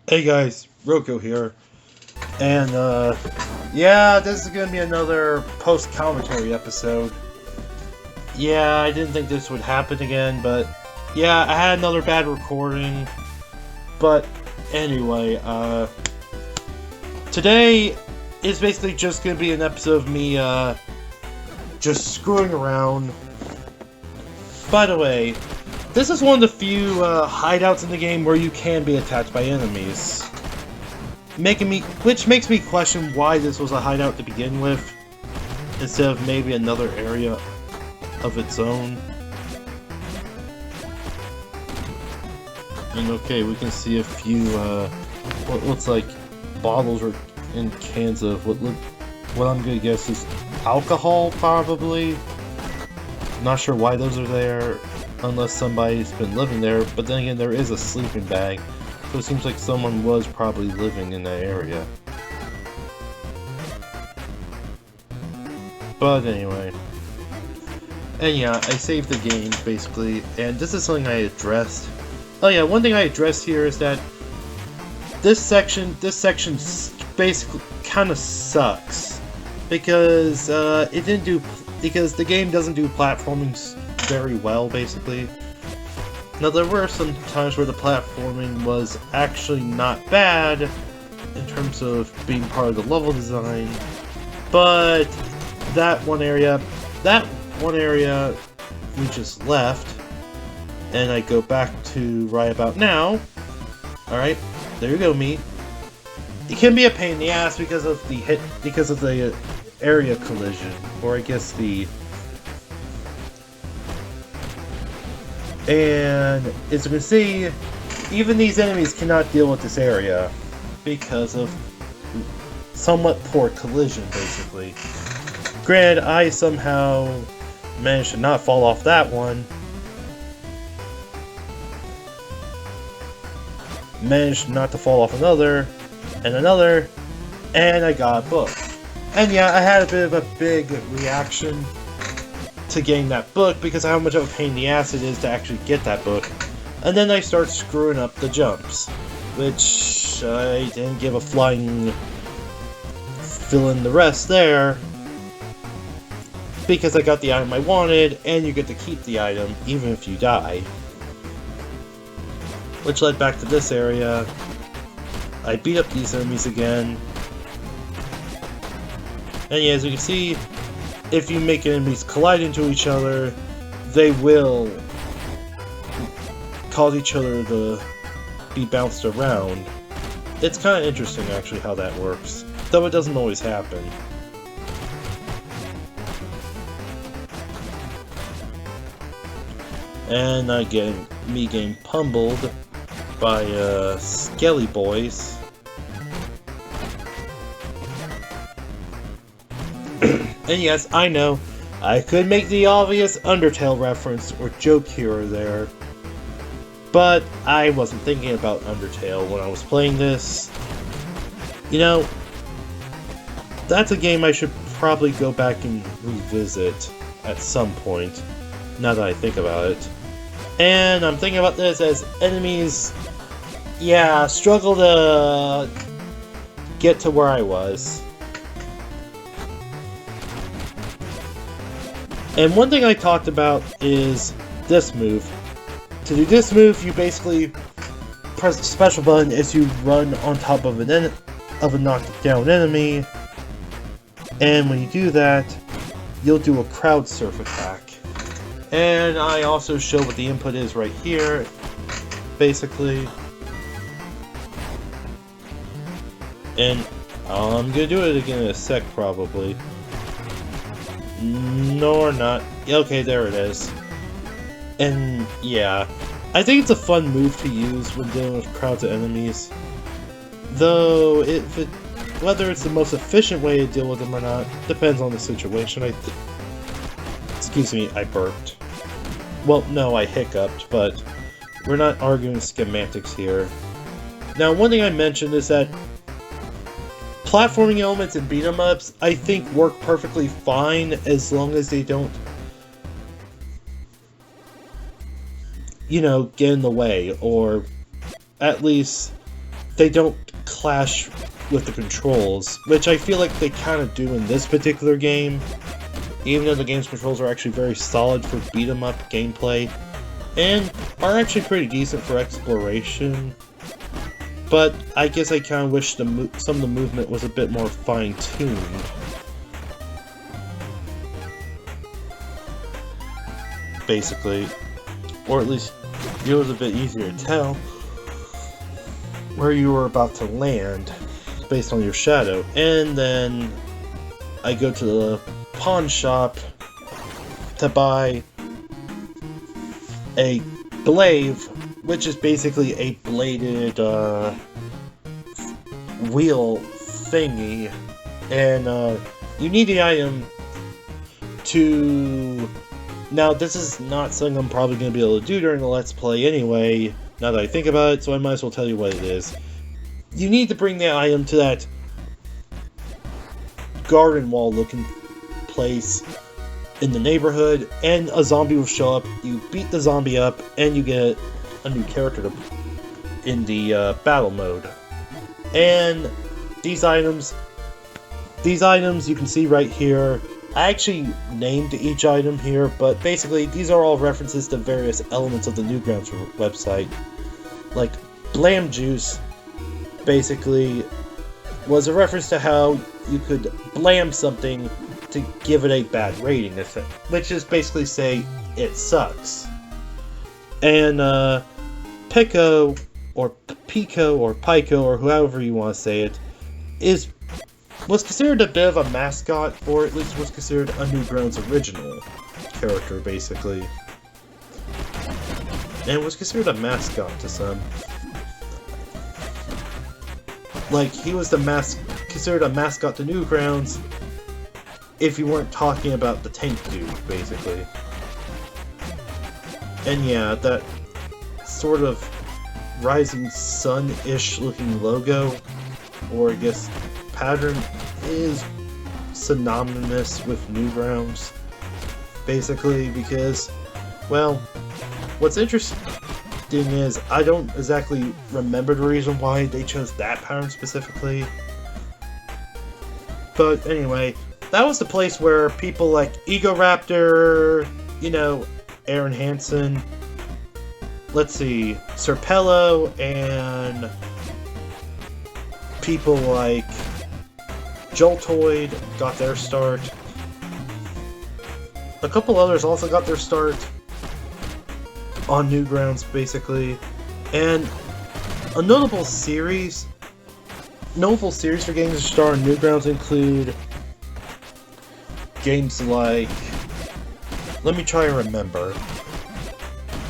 Hey guys, Roko here, and yeah, this is gonna be another post-commentary episode. Yeah, I didn't think this would happen again, but yeah, I had another bad recording. But anyway, today is basically just gonna be an episode of me, just screwing around. By the way, this is one of the few hideouts in the game where you can be attacked by enemies. Which makes me question why this was a hideout to begin with, instead of maybe another area of its own. And okay, we can see a few, what looks like bottles or in cans of what I'm gonna guess is alcohol, probably. Not sure why those are there, unless somebody's been living there, but then again, there is a sleeping bag, so it seems like someone was probably living in that area. But anyway. And yeah, I saved the game, basically, and this is something I addressed. Oh yeah, one thing I addressed here is that this section basically kind of sucks, because because the game doesn't do platforming very well, basically. Now, there were some times where the platforming was actually not bad in terms of being part of the level design, but that one area we just left, and I go back to right about now. Alright, there you go, me. It can be a pain in the ass because of the area collision, or I guess and as you can see, even these enemies cannot deal with this area because of somewhat poor collision, basically. Granted, I somehow managed to not fall off that one. Managed not to fall off another, and I got a book. And yeah, I had a bit of a big reaction to getting that book because of how much of a pain in the ass it is to actually get that book. And then I start screwing up the jumps, which I didn't give a flying fill in the rest there, because I got the item I wanted, and you get to keep the item even if you die. Which led back to this area. I beat up these enemies again. And yeah, as you can see, if you make enemies collide into each other, they will cause each other to be bounced around. It's kind of interesting, actually, how that works. Though it doesn't always happen. And again, me getting pummeled by Skelly Boys. And yes, I know, I could make the obvious Undertale reference or joke here or there, but I wasn't thinking about Undertale when I was playing this. You know, that's a game I should probably go back and revisit at some point, now that I think about it. And I'm thinking about this as enemies, yeah, struggle to get to where I was. And one thing I talked about is this move. To do this move, you basically press the special button as you run on top of a knocked down enemy. And when you do that, you'll do a crowd surf attack. And I also show what the input is right here, basically. And I'm gonna do it again in a sec, probably. No or not. Okay, there it is. And yeah, I think it's a fun move to use when dealing with crowds of enemies. Though, whether it's the most efficient way to deal with them or not, depends on the situation. Excuse me, I burped. Well, no, I hiccuped, but we're not arguing schematics here. Now, one thing I mentioned is that platforming elements in beat-em-ups, I think, work perfectly fine as long as they don't, you know, get in the way, or at least they don't clash with the controls, which I feel like they kind of do in this particular game, even though the game's controls are actually very solid for beat-em-up gameplay, and are actually pretty decent for exploration. But I guess I kind of wish some of the movement was a bit more fine-tuned. Basically. Or at least it was a bit easier to tell where you were about to land based on your shadow. And then I go to the pawn shop to buy a glaive, which is basically a bladed wheel thingy, and you need the item to... Now, this is not something I'm probably going to be able to do during the Let's Play anyway, now that I think about it, so I might as well tell you what it is. You need to bring the item to that garden wall looking place in the neighborhood, and a zombie will show up. You beat the zombie up, and you get a new character in the battle mode. And these items you can see right here. I actually named each item here, but basically these are all references to various elements of the Newgrounds website. Like Blam Juice basically was a reference to how you could blam something to give it a bad rating, which is basically say it sucks. And Pico or Pico or Pico or however you want to say it was considered a bit of a mascot, or at least was considered a Newgrounds original character, basically. And was considered a mascot to some. Like, he was considered a mascot to Newgrounds if you weren't talking about the tank dude, basically. And yeah, that sort of rising sun-ish looking logo, or I guess pattern, is synonymous with Newgrounds, basically, because, well, what's interesting is I don't exactly remember the reason why they chose that pattern specifically, but anyway, that was the place where people like Egoraptor, you know, Aaron Hansen, let's see, Serpello, and people like Joltoid got their start. A couple others also got their start on Newgrounds, basically. And a notable series for games to star on Newgrounds include games like... Let me try and remember.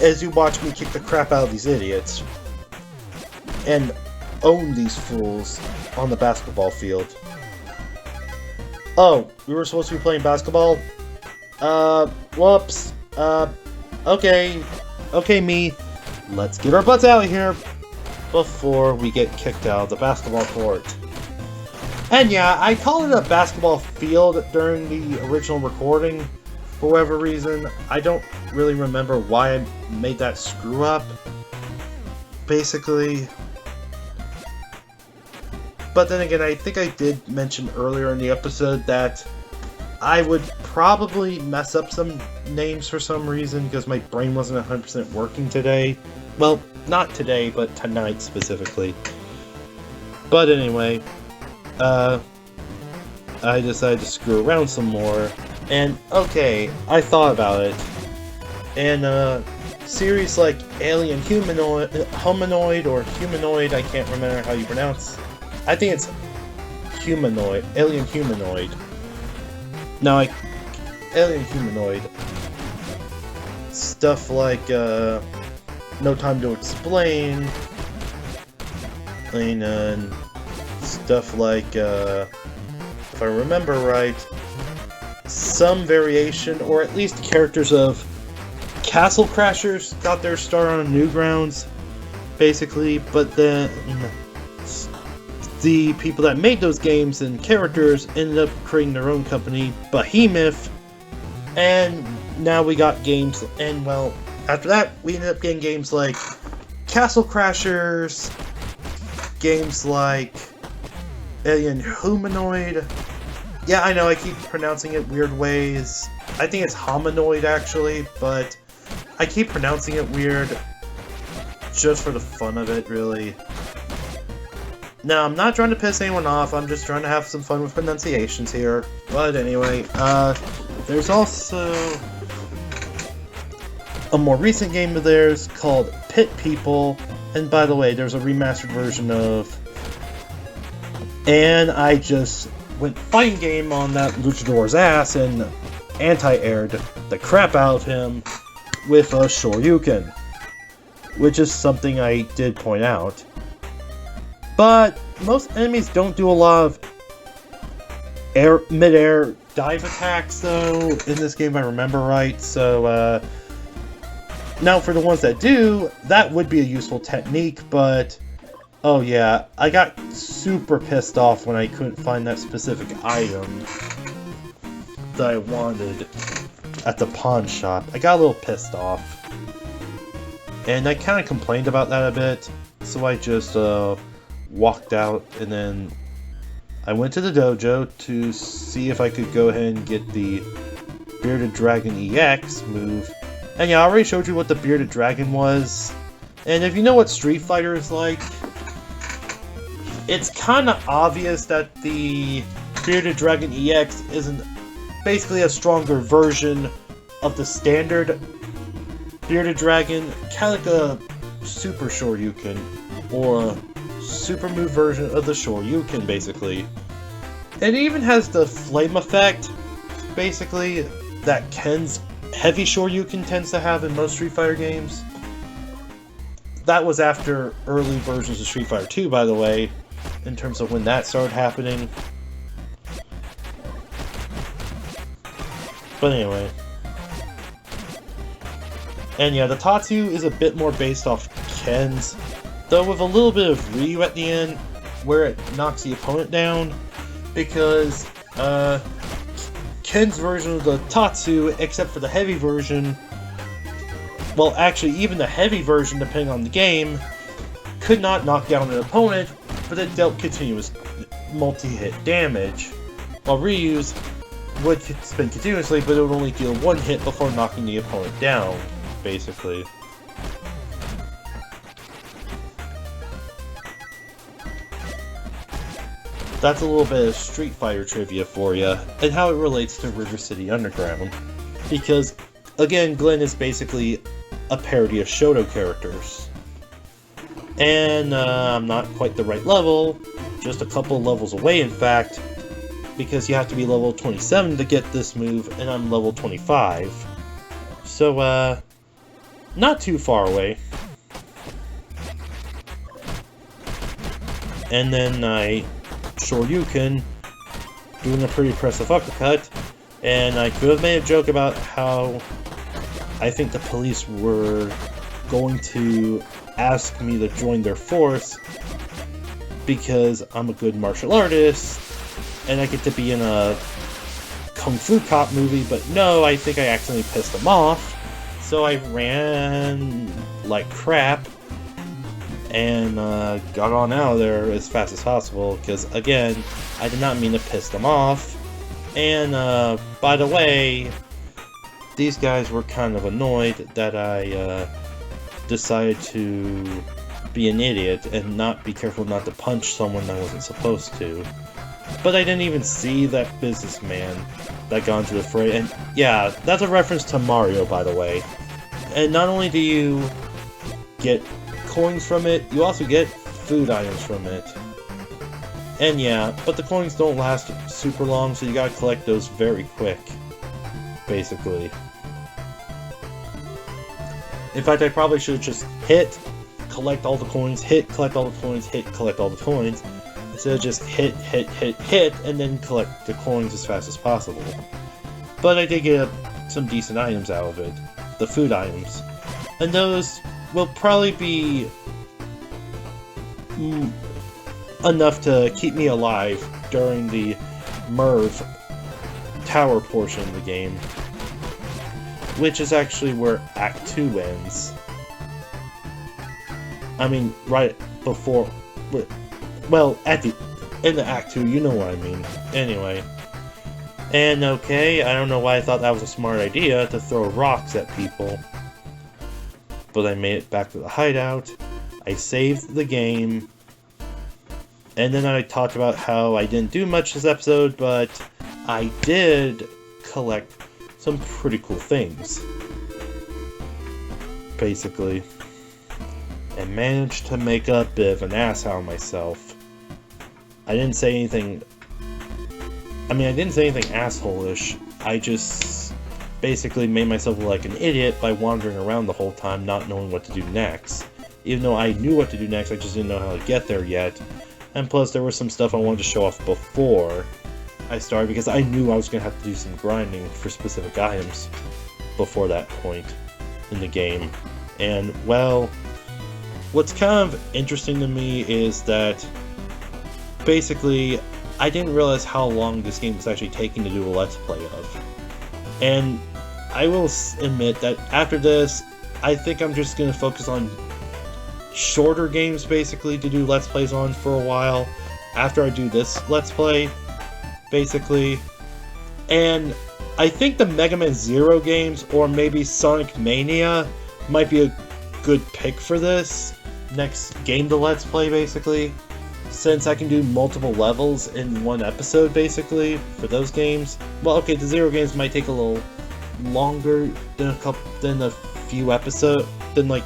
As you watch me kick the crap out of these idiots and own these fools on the basketball field. Oh, we were supposed to be playing basketball? Whoops. Okay, me. Let's get our butts out of here before we get kicked out of the basketball court. And yeah, I called it a basketball field during the original recording. For whatever reason, I don't really remember why I made that screw up, basically. But then again, I think I did mention earlier in the episode that I would probably mess up some names for some reason because my brain wasn't 100% working today. Well, not today, but tonight specifically. But anyway, I decided to screw around some more. And, okay, I thought about it. And, series like Alien Humanoid, or Humanoid, I can't remember how you pronounce. I think it's Humanoid, Alien Humanoid. No, Alien Humanoid. Stuff like, No Time to Explain. And, stuff like, if I remember right, some variation, or at least characters of Castle Crashers got their start on Newgrounds, basically, but then the people that made those games and characters ended up creating their own company, Behemoth, and now we got games, and well, after that, we ended up getting games like Castle Crashers, games like Alien Humanoid. Yeah, I know I keep pronouncing it weird ways. I think it's Hominoid actually, but I keep pronouncing it weird just for the fun of it, really. Now, I'm not trying to piss anyone off, I'm just trying to have some fun with pronunciations here. But anyway, there's also a more recent game of theirs called Pit People, and by the way, there's a remastered version of... And I just went fighting game on that luchador's ass and anti-aired the crap out of him with a Shoryuken, which is something I did point out. But most enemies don't do a lot of mid-air dive attacks, though, in this game, if I remember right. So, now for the ones that do, that would be a useful technique, but oh yeah, I got super pissed off when I couldn't find that specific item that I wanted at the pawn shop. I got a little pissed off. And I kind of complained about that a bit, so I just walked out, and then I went to the dojo to see if I could go ahead and get the Bearded Dragon EX move. And yeah, I already showed you what the Bearded Dragon was. And if you know what Street Fighter is like, it's kind of obvious that the Bearded Dragon EX isn't basically a stronger version of the standard Bearded Dragon, kind of like a Super Shoryuken, or super move version of the Shoryuken, basically. It even has the flame effect, basically, that Ken's heavy Shoryuken tends to have in most Street Fighter games. That was after early versions of Street Fighter 2, by the way, in terms of when that started happening. But anyway. And yeah, the Tatsu is a bit more based off Ken's, though with a little bit of Ryu at the end, where it knocks the opponent down, because Ken's version of the Tatsu, except for the heavy version, well actually even the heavy version, depending on the game, could not knock down an opponent, but it dealt continuous multi-hit damage, while Ryu's would spin continuously, but it would only deal one hit before knocking the opponent down, basically. That's a little bit of Street Fighter trivia for you, and how it relates to River City Underground. Because, again, Glen is basically a parody of Shoto characters. And I'm not quite the right level, just a couple levels away in fact, because you have to be level 27 to get this move, and I'm level 25. So, not too far away. And then I Shoryuken, doing a pretty impressive uppercut, and I could have made a joke about how I think the police were going to ask me to join their force because I'm a good martial artist and I get to be in a Kung Fu Cop movie, but no, I think I accidentally pissed them off, so I ran like crap and got on out of there as fast as possible, because again, I did not mean to piss them off. And by the way, these guys were kind of annoyed that I decided to be an idiot and not be careful not to punch someone I wasn't supposed to. But I didn't even see that businessman that got into the fray, and yeah, that's a reference to Mario, by the way. And not only do you get coins from it, you also get food items from it. And yeah, but the coins don't last super long, so you gotta collect those very quick, basically. In fact, I probably should have just hit, collect all the coins, hit, collect all the coins, hit, collect all the coins, instead of just hit, and then collect the coins as fast as possible. But I did get some decent items out of it, the food items. And those will probably be enough to keep me alive during the Merv tower portion of the game, which is actually where Act 2 ends. I mean, right before, well, in the Act 2, you know what I mean. Anyway. And okay, I don't know why I thought that was a smart idea to throw rocks at people. But I made it back to the hideout. I saved the game. And then I talked about how I didn't do much this episode, but I did collect some pretty cool things. Basically. And managed to make a bit of an ass out of myself. I didn't say anything... I didn't say anything asshole-ish. I just basically made myself look like an idiot by wandering around the whole time, not knowing what to do next. Even though I knew what to do next, I just didn't know how to get there yet. And plus, there was some stuff I wanted to show off before I started, because I knew I was going to have to do some grinding for specific items before that point in the game. And, well, what's kind of interesting to me is that basically I didn't realize how long this game was actually taking to do a Let's Play of. And I will admit that after this, I think I'm just going to focus on shorter games, basically, to do Let's Plays on for a while. After I do this Let's Play, basically. And I think the Mega Man Zero games, or maybe Sonic Mania, might be a good pick for this next game to Let's Play, basically. Since I can do multiple levels in one episode, basically, for those games. Well, okay, the Zero games might take a little longer than a few episodes, than like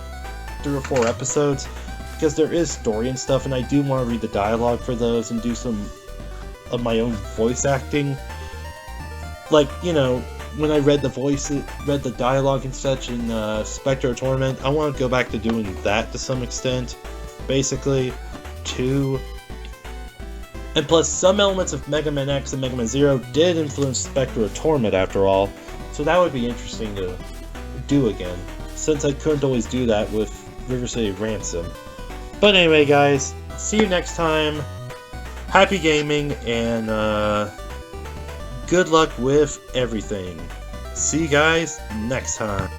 3 or 4 episodes, because there is story and stuff, and I do want to read the dialogue for those and do some of my own voice acting. Like, you know, when I read the dialogue and such in Spectre Torment, I want to go back to doing that to some extent, basically, too. And plus, some elements of Mega Man X and Mega Man Zero did influence Spectre Torment after all, so that would be interesting to do again, since I couldn't always do that with River City Ransom. But anyway, guys, see you next time. Happy gaming, and good luck with everything. See you guys next time.